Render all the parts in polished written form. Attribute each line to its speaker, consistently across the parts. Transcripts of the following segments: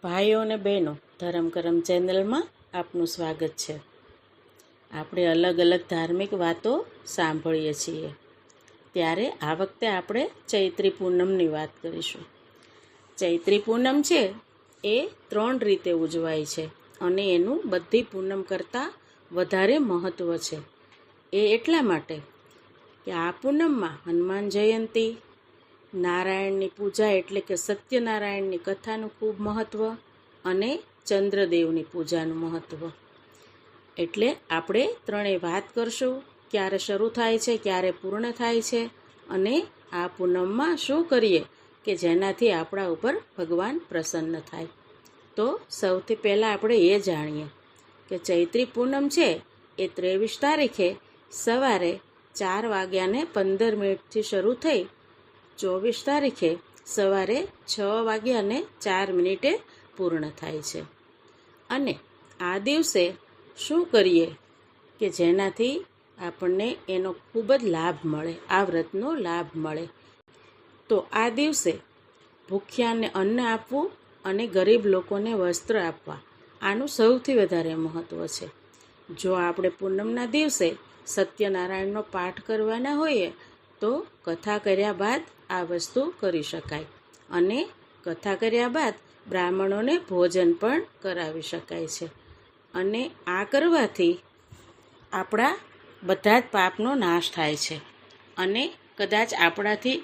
Speaker 1: ભાઈઓ અને બહેનો, ધર્મ કરમ ચેનલમાં આપનું સ્વાગત છે. આપણે અલગ અલગ ધાર્મિક વાતો સાંભળીએ છીએ, ત્યારે આ વખતે આપણે ચૈત્રી પૂનમની વાત કરીશું. ચૈત્રી પૂનમ છે એ 3 રીતે ઉજવાય છે અને એનું બધી પૂનમ કરતાં વધારે મહત્ત્વ છે. એ એટલા માટે કે આ પૂનમમાં હનુમાન જયંતી, નારાયણની પૂજા એટલે કે સત્યનારાયણની કથાનું ખૂબ મહત્ત્વ અને ચંદ્રદેવની પૂજાનું મહત્ત્વ. એટલે આપણે ત્રણેય વાત કરશું, ક્યારે શરૂ થાય છે, ક્યારે પૂર્ણ થાય છે અને આ પૂનમમાં શું કરીએ કે જેનાથી આપણા ઉપર ભગવાન પ્રસન્ન થાય. તો સૌથી પહેલાં આપણે એ જાણીએ કે ચૈત્રી પૂનમ છે એ 23 તારીખે સવારે 4:15 શરૂ થઈ 24 તારીખે સવારે 6:04 પૂર્ણ થાય છે. અને આ દિવસે શું કરીએ કે જેનાથી આપણને એનો ખૂબ જ લાભ મળે, આ વ્રતનો લાભ મળે. તો આ દિવસે ભૂખ્યાને અન્ન આપવું અને ગરીબ લોકોને વસ્ત્ર આપવા, આનું સૌથી વધારે મહત્ત્વ છે. જો આપણે પૂનમના દિવસે સત્યનારાયણનો પાઠ કરવાના હોઈએ તો કથા કર્યા બાદ આ વસ્તુ કરી શકાય અને કથા કર્યા બાદ બ્રાહ્મણોને ભોજન પણ કરાવી શકાય છે. અને આ કરવાથી આપણા બધા જ પાપનો નાશ થાય છે. અને કદાચ આપણાથી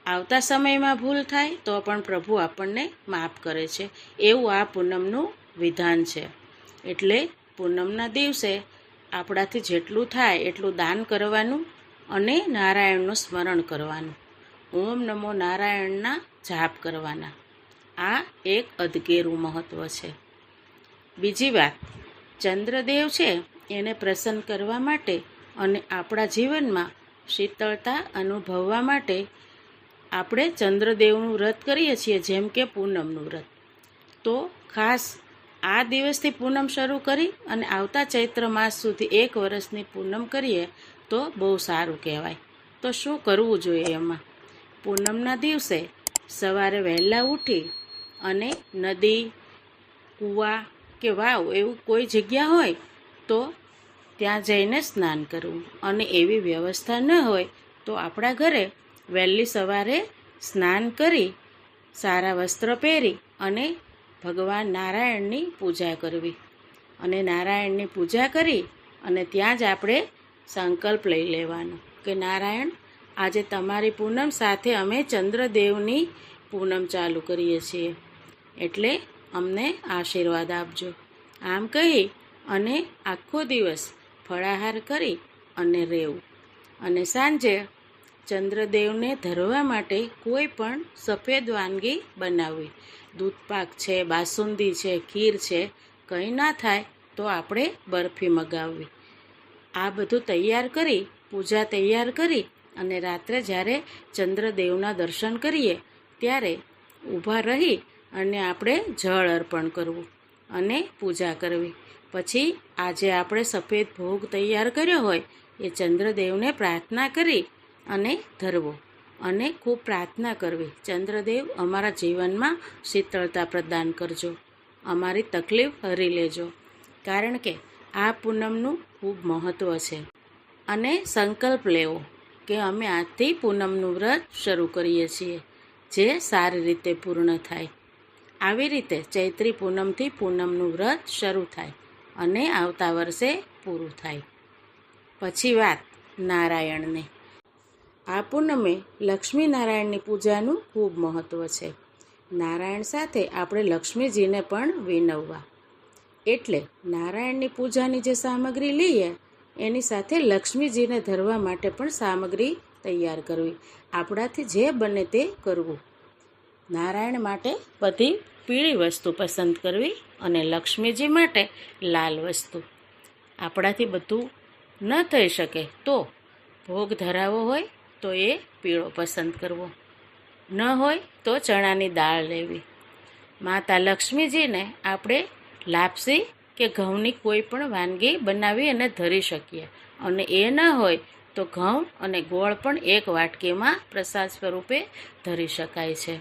Speaker 1: આવતા સમયમાં ભૂલ થાય તો પણ પ્રભુ આપણને માફ કરે છે. એવું આ પૂનમનું વિધાન છે. એટલે પૂનમના દિવસે આપણાથી જેટલું થાય એટલું દાન કરવાનું અને નારાયણનું સ્મરણ કરવાનું, ઓમ નમો નારાયણના જાપ કરવાના. આ એક અદકેરું મહત્ત્વ છે. બીજી વાત, ચંદ્રદેવ છે એને પ્રસન્ન કરવા માટે અને આપણા જીવનમાં શીતળતા અનુભવવા માટે આપણે ચંદ્રદેવનું વ્રત કરીએ છીએ, જેમ કે પૂનમનું વ્રત. તો ખાસ આ દિવસથી પૂનમ શરૂ કરી અને આવતા ચૈત્ર માસ સુધી 1 વર્ષની પૂનમ કરીએ તો બહુ સારું કહેવાય. તો શું કરવું જોઈએ એમાં? પૂનમના દિવસે સવારે વહેલા ઉઠી અને નદી, કૂવા કે વાવ એવું કોઈ જગ્યા હોય તો ત્યાં જઈને સ્નાન કરવું. અને એવી વ્યવસ્થા ન હોય તો આપણા ઘરે વહેલી સવારે સ્નાન કરી, સારા વસ્ત્ર પહેરી અને ભગવાન નારાયણની પૂજા કરવી. અને નારાયણની પૂજા કરી અને ત્યાં જ આપણે સંકલ્પ લઈ લેવાનો કે નારાયણ, આજે તમારી પૂનમ સાથે અમે ચંદ્રદેવની પૂનમ ચાલુ કરીએ છીએ, એટલે અમને આશીર્વાદ આપજો. આમ કહી અને આખો દિવસ ફળાહાર કરી અને રહેવું. અને સાંજે ચંદ્રદેવને ધરવા માટે કોઈ પણ સફેદ વાનગી બનાવવી. દૂધપાક છે, બાસુંદી છે, ખીર છે, કંઈ ના થાય તો આપણે બરફી મગાવવી. આ બધું તૈયાર કરી, પૂજા તૈયાર કરી અને રાત્રે જ્યારે ચંદ્રદેવના દર્શન કરીએ ત્યારે ઊભા રહી અને આપણે જળ અર્પણ કરવું અને પૂજા કરવી. પછી આજે આપણે સફેદ ભોગ તૈયાર કર્યો હોય એ ચંદ્રદેવને પ્રાર્થના કરી અને ધરવો અને ખૂબ પ્રાર્થના કરવી, ચંદ્રદેવ અમારા જીવનમાં શીતળતા પ્રદાન કરજો, અમારી તકલીફ હરી લેજો. કારણ કે આ પૂનમનું ખૂબ મહત્ત્વ છે. અને સંકલ્પ લેવો કે અમે આજથી પૂનમનું વ્રત શરૂ કરીએ છીએ, જે સારી રીતે પૂર્ણ થાય. આવી રીતે ચૈત્રી પૂનમથી પૂનમનું વ્રત શરૂ થાય અને આવતા વર્ષે પૂરું થાય. પછી વાત નારાયણની. આ પૂનમે લક્ષ્મીનારાયણની પૂજાનું ખૂબ મહત્ત્વ છે. નારાયણ સાથે આપણે લક્ષ્મીજીને પણ વિનવવા. એટલે નારાયણની પૂજાની જે સામગ્રી લઈએ એની સાથે લક્ષ્મીજીને ધરવા માટે પણ સામગ્રી તૈયાર કરવી. આપણાથી જે બને તે કરવું. નારાયણ માટે બધી પીળી વસ્તુ પસંદ કરવી અને લક્ષ્મીજી માટે લાલ વસ્તુ. આપણાથી બધું ન થઈ શકે તો ભોગ ધરાવો હોય તો એ પીળો પસંદ કરવો, ન હોય તો ચણાની દાળ લેવી. માતા લક્ષ્મીજીને આપણે લાપસી કે ઘઉંની કોઈ પણ વાનગી બનાવી અને ધરી શકીએ. અને એ ન હોય તો ઘઉં અને ગોળ પણ 1 વાટકીમાં પ્રસાદ સ્વરૂપે ધરી શકાય છે.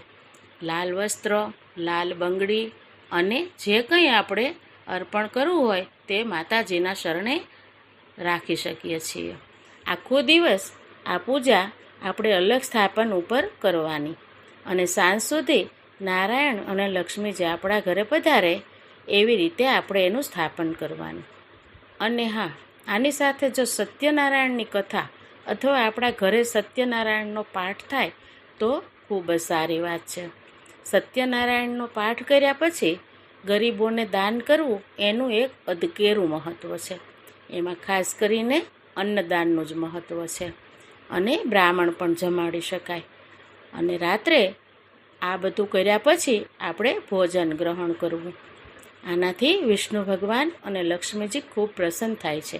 Speaker 1: લાલ વસ્ત્ર, લાલ બંગડી અને જે કંઈ આપણે અર્પણ કરવું હોય તે માતાજીના શરણે રાખી શકીએ છીએ. આખો દિવસ આ પૂજા આપણે અલગ સ્થાપન ઉપર કરવાની અને સાંજ સુધી નારાયણ અને લક્ષ્મીજી આપણા ઘરે પધારે એવી રીતે આપણે એનું સ્થાપન કરવાનું. અને હા, આની સાથે જો સત્યનારાયણની કથા અથવા આપણા ઘરે સત્યનારાયણનો પાઠ થાય તો ખૂબ જ સારી વાત છે. સત્યનારાયણનો પાઠ કર્યા પછી ગરીબોને દાન કરવું એનું એક અદકેરું મહત્ત્વ છે. એમાં ખાસ કરીને અન્નદાનનું જ મહત્ત્વ છે અને બ્રાહ્મણ પણ જમાડી શકાય. અને રાત્રે આ બધું કર્યા પછી આપણે ભોજન ગ્રહણ કરવું. આનાથી વિષ્ણુ ભગવાન અને લક્ષ્મીજી ખૂબ પ્રસન્ન થાય છે.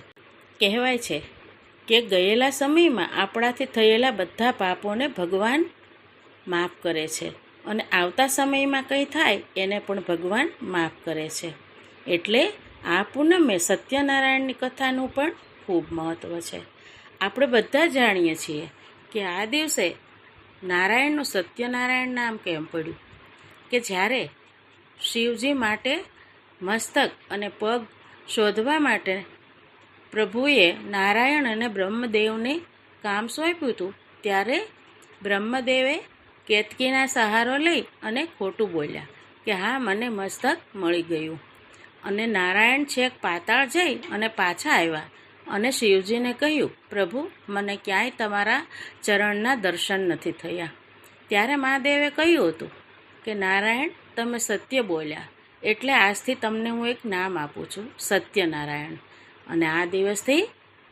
Speaker 1: કહેવાય છે કે ગયેલા સમયમાં આપણાથી થયેલા બધા પાપોને ભગવાન માફ કરે છે અને આવતા સમયમાં કંઈ થાય એને પણ ભગવાન માફ કરે છે. એટલે આ પૂનમે સત્યનારાયણની કથાનું પણ ખૂબ મહત્ત્વ છે. આપણે બધા જાણીએ છીએ કે આ દિવસે નારાયણનું સત્યનારાયણ નામ કેમ પડ્યું, કે જ્યારે શિવજી માટે મસ્તક અને પગ શોધવા માટે પ્રભુએ નારાયણ અને બ્રહ્મદેવને કામ સોંપ્યું હતું, ત્યારે બ્રહ્મદેવે કેતકીના સહારો લઈ અને ખોટું બોલ્યા કે હા, મને મસ્તક મળી ગયું. અને નારાયણ છેક પાતાળ જઈ અને પાછા આવ્યા અને શિવજીને કહ્યું, પ્રભુ, મને ક્યાંય તમારા ચરણના દર્શન નથી થયા. ત્યારે મહાદેવે કહ્યું હતું કે નારાયણ, તમે સત્ય બોલ્યા, એટલે આજથી તમને હું એક નામ આપું છું, સત્યનારાયણ. અને આ દિવસથી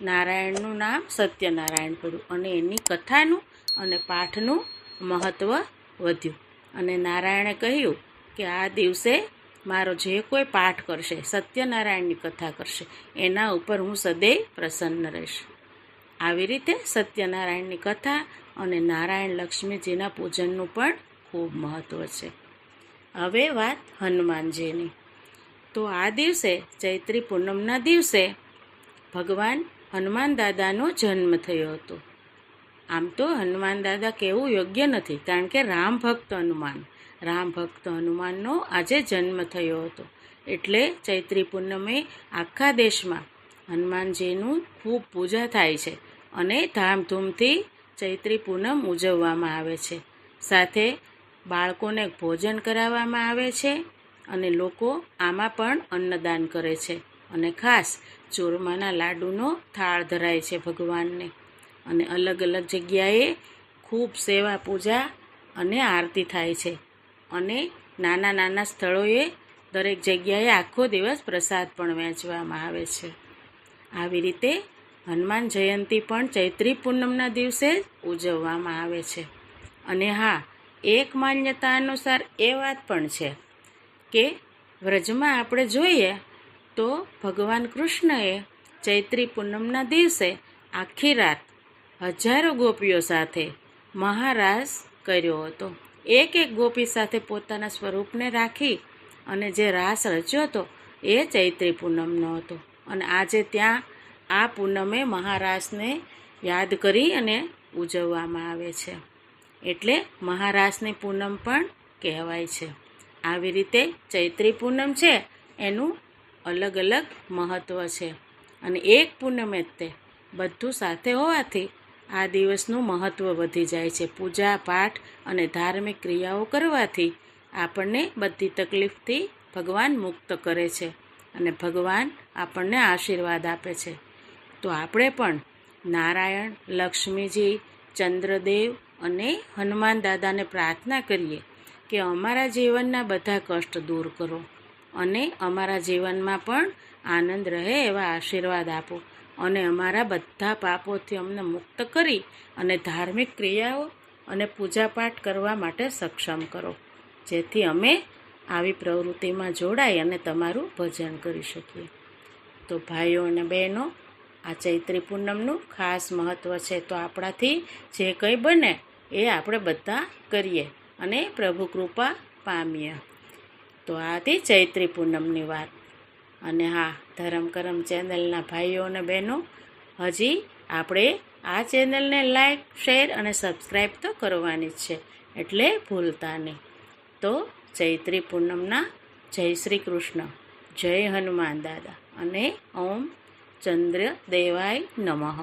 Speaker 1: નારાયણનું નામ સત્યનારાયણ પડ્યું અને એની કથાનું અને પાઠનું મહત્ત્વ વધ્યું. અને નારાયણે કહ્યું કે આ દિવસે મારો જે કોઈ પાઠ કરશે, સત્યનારાયણની કથા કરશે, એના ઉપર હું સદૈવ પ્રસન્ન રહીશ. આવી રીતે સત્યનારાયણની કથા અને નારાયણ લક્ષ્મીજીના પૂજનનું પણ ખૂબ મહત્ત્વ છે. હવે વાત હનુમાનજીની. તો આ દિવસે ચૈત્રી પૂનમના દિવસે ભગવાન હનુમાન દાદાનો જન્મ થયો હતો. આમ તો હનુમાન દાદા કહેવું યોગ્ય નથી, કારણ કે રામ ભક્ત હનુમાનનો આજે જન્મ થયો હતો. એટલે ચૈત્રી પૂનમે આખા દેશમાં હનુમાનજીનું ખૂબ પૂજા થાય છે અને ધામધૂમથી ચૈત્રી પૂનમ ઉજવવામાં આવે છે. સાથે બાળકોને ભોજન કરાવવામાં આવે છે અને લોકો આમાં પણ અન્નદાન કરે છે. અને ખાસ ચૂરમાના લાડુનો થાળ ધરાય છે ભગવાનને. અને અલગ અલગ જગ્યાએ ખૂબ સેવા પૂજા અને આરતી થાય છે. અને નાના નાના સ્થળોએ દરેક જગ્યાએ આખો દિવસ પ્રસાદ પણ વહેંચવામાં આવે છે. આવી રીતે હનુમાન જયંતિ પણ ચૈત્રી પૂનમના દિવસે જ ઉજવવામાં આવે છે. અને હા, એક માન્યતા અનુસાર એ વાત પણ છે કે વ્રજમાં આપણે જોઈએ તો ભગવાન કૃષ્ણએ ચૈત્રી પૂનમના દિવસે આખી રાત હજારો ગોપીઓ સાથે મહારાસ કર્યો હતો. એક એક ગોપી સાથે પોતાના સ્વરૂપને રાખી અને જે રાસ રચ્યો હતો એ ચૈત્રી પૂનમનો હતો. અને આજે ત્યાં આ પૂનમે મહારાસને યાદ કરી અને ઉજવવામાં આવે છે. એટલે મહારાસની પૂનમ પણ કહેવાય છે. આવી રીતે ચૈત્રી પૂનમ છે એનું અલગ અલગ મહત્ત્વ છે. અને એક પૂનમે જ તે બધું સાથે હોવાથી આ દિવસનું મહત્ત્વ વધી જાય છે. પૂજા પાઠ અને ધાર્મિક ક્રિયાઓ કરવાથી આપણને બધી તકલીફથી ભગવાન મુક્ત કરે છે અને ભગવાન આપણને આશીર્વાદ આપે છે. તો આપણે પણ નારાયણ, લક્ષ્મીજી, ચંદ્રદેવ અને હનુમાન દાદાને પ્રાર્થના કરીએ કે અમારા જીવનના બધા કષ્ટ દૂર કરો અને અમારા જીવનમાં પણ આનંદ રહે એવા આશીર્વાદ આપો અને અમારા બધા પાપોથી અમને મુક્ત કરી અને ધાર્મિક ક્રિયાઓ અને પૂજાપાઠ કરવા માટે સક્ષમ કરો, જેથી અમે આવી પ્રવૃત્તિમાં જોડાઈ અને તમારું ભજન કરી શકીએ. તો ભાઈઓ અને બહેનો, આ ચૈત્રી પૂનમનું ખાસ મહત્ત્વ છે. તો આપણાથી જે કંઈ બને એ આપણે બધા કરીએ અને પ્રભુ કૃપા પામીએ. તો આ હતી ચૈત્રી પૂનમની વાત. અને હા, ધરમ કરમ ચેનલના ભાઈઓ અને બહેનો, હજી આપણે આ ચેનલને લાઈક, શેર અને સબસ્ક્રાઈબ તો કરવાની જ છે, એટલે ભૂલતા નહીં. તો ચૈત્રી પૂનમના જય શ્રી કૃષ્ણ, જય હનુમાન દાદા અને ઓમ ચંદ્ર દેવાય નમઃ.